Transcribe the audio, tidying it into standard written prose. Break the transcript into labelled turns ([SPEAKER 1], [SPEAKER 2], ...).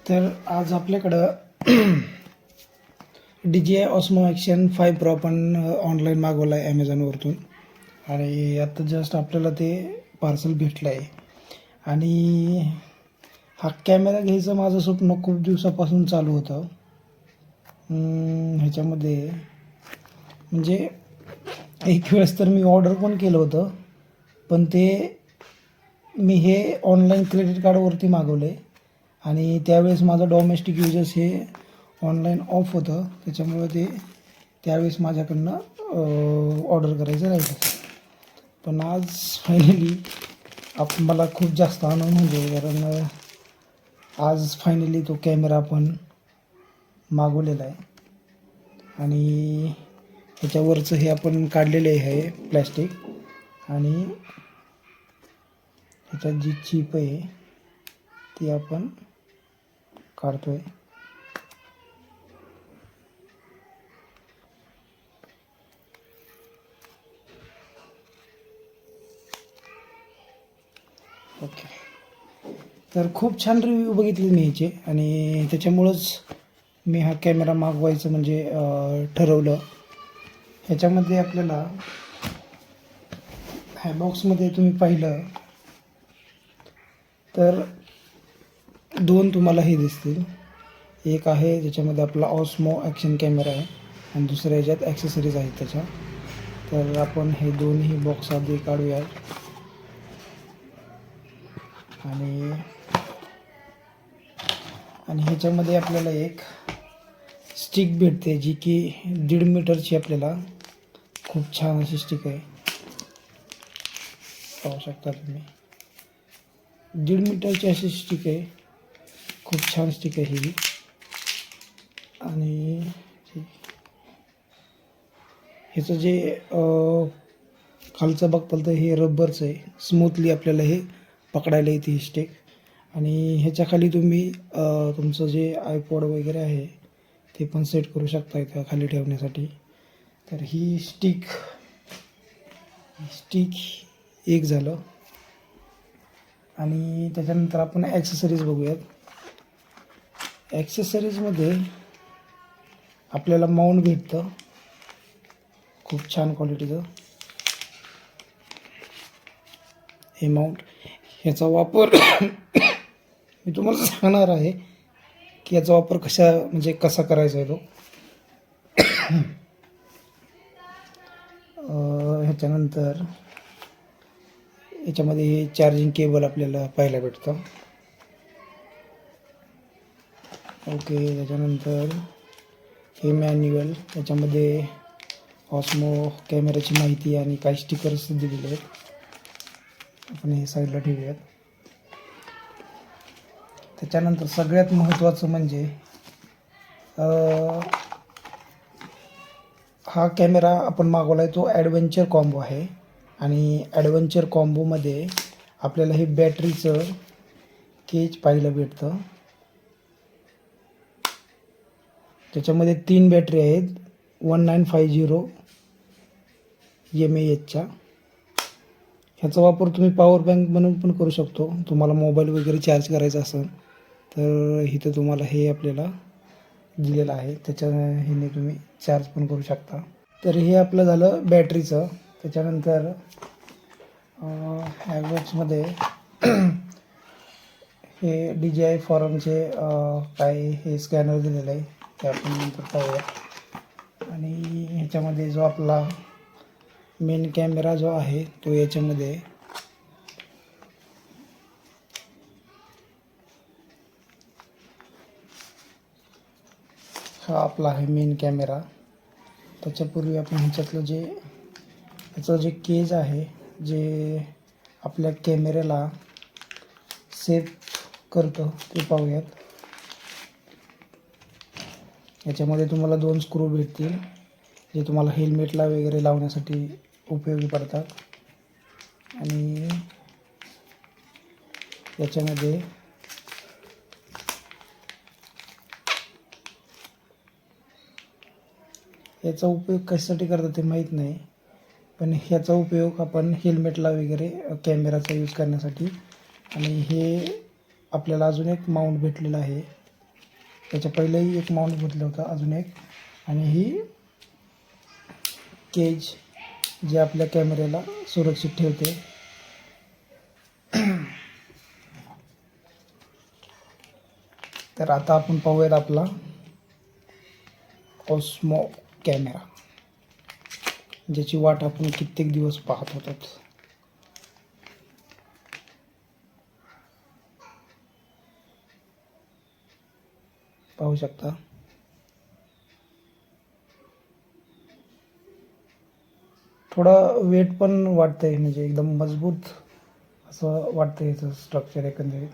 [SPEAKER 1] तर आज आपल्याकडं DJI Osmo Action 5 Pro आपण ऑनलाईन मागवला आहे ॲमेझॉनवरतून आणि आता जस्ट आपल्याला ते पार्सल भेटलं आहे. आणि हा कॅमेरा घ्यायचं माझं स्वप्न खूप दिवसापासून चालू होतं. ह्याच्यामध्ये म्हणजे एक वेळेस तर मी ऑर्डर पण केलं होतं, पण ते मी हे ऑनलाईन क्रेडिट कार्डवरती मागवले आणि त्यावेळेस माझं डोमेस्टिक युजर्स हे ऑनलाईन ऑफ होतं, त्याच्यामुळे ते त्यावेळेस माझ्याकडनं ऑर्डर करायचं राहिलं. पण आज फायनली मला खूप जास्त आनंद म्हणजे, कारण आज फायनली तो कॅमेरा आपण मागवलेला आहे. आणि ह्याच्यावरचं हे आपण काढलेले आहे प्लॅस्टिक, आणि ह्याच्यात जी चिप आहे ती आपण काढतोय. ओके, तर खूप छान रिव्ह्यू बघितले मी ह्याचे, आणि त्याच्यामुळंच मी हा कॅमेरा मागवायचं म्हणजे ठरवलं. ह्याच्यामध्ये आपल्याला ह्या बॉक्समध्ये तुम्ही पाहिलं तर दोन तुम्हाला हे दिसतील. एक आहे ज्याच्यामध्ये आपला ऑस्मो ॲक्शन कॅमेरा आहे आणि दुसऱ्या ह्याच्यात ॲक्सेसरीज आहेत त्याच्या. तर आपण हे दोन्ही बॉक्स आधी काढूयात. आणि ह्याच्यामध्ये आपल्याला एक स्टिक भेटते जी की 1.5 मीटरची, आपल्याला खूप छान अशी स्टिक आहे, पाहू शकता तुम्ही. 1.5 मीटरची अशी स्टिक आहे, खूप छान स्टिक आहे ही. आणि ह्याचं जे खालचं बघताल तर हे रबरचं आहे, स्मूथली आपल्याला हे पकडायला येते ही स्टिक. आणि ह्याच्या खाली तुम्ही तुमचं जे आयपॉड वगैरे आहे ते पण सेट करू शकता इथं खाली ठेवण्यासाठी. तर ही स्टिक एक झालं. आणि त्याच्यानंतर आपण ॲक्सेसरीज बघूयात. ॲक्सेसरीजमध्ये आपल्याला माउंट भेटतं खूप छान क्वालिटीचं. हे माउंट, ह्याचा वापर मी तुम्हाला सांगणार आहे की याचा वापर कसा करायचा आहे तो. ह्याच्यानंतर याच्यामध्ये हे चार्जिंग केबल आपल्याला पाहायला भेटतं. ओके, त्याच्यानंतर हे मॅन्युअल, याच्यामध्ये ऑस्मो कॅमेऱ्याची माहिती आणि काही स्टिकर्स दिलेले आहेत. आपण हे साईडला ठेवूयात. त्याच्यानंतर सगळ्यात महत्त्वाचं म्हणजे हा कॅमेरा आपण मागवला आहे तो ॲडव्हेंचर कॉम्बो आहे. आणि ॲडव्हेंचर कॉम्बोमध्ये आपल्याला हे बॅटरीचं केज पाहायला भेटतं. त्याच्यामध्ये 3 बॅटरी आहेत 1950 mAhच्या. ह्याचा वापर तुम्ही पॉवर बँक म्हणून पण करू शकतो. तुम्हाला मोबाईल वगैरे चार्ज करायचा असेल तर इथं तुम्हाला हे आपल्याला दिलेलं आहे, त्याच्या ह्याने तुम्ही चार्ज पण करू शकता. तर हे आपलं झालं बॅटरीचं. त्याच्यानंतर ह्या बॉक्समध्ये हे DJI फॉरमचे काय हे स्कॅनर दिलेलं आहे ते आपण नंतर पाहूया. आणि ह्याच्यामध्ये जो आपला मेन कॅमेरा जो आहे तो याच्यामध्ये हा आपला आहे मेन कॅमेरा. त्याच्यापूर्वी आपण ह्याच्यातलं ह्याचं जे केज आहे जे आपल्या कॅमेऱ्याला सेफ करतं ते पाहूयात. याच्यामध्ये तुम्हाला 2 स्क्रू भेटतील जे तुम्हाला हेल्मेटला वगैरे लावण्यासाठी उपयोगी पडतात. आणि याच्यामध्ये याचा उपयोग कशासाठी करतात ते माहीत नाही, पण ह्याचा उपयोग आपण हेल्मेटला वगैरे कॅमेराचा यूज करण्यासाठी. आणि हे आपल्याला अजून एक माउंट भेटलेला आहे त्याच्या पहिलेही एक माउंट घेतलं होतं, अजून एक. आणि ही केज जे आपल्या कॅमेऱ्याला सुरक्षित ठेवते. तर आता आपण पाहूयात आपला ऑस्मो कॅमेरा, ज्याची वाट आपण कित्येक दिवस पाहत होतो. पाहू शकता थोडं वेट पण वाटतंय, म्हणजे एकदम मजबूत असं वाटतंय याचं स्ट्रक्चर एकंदरीत.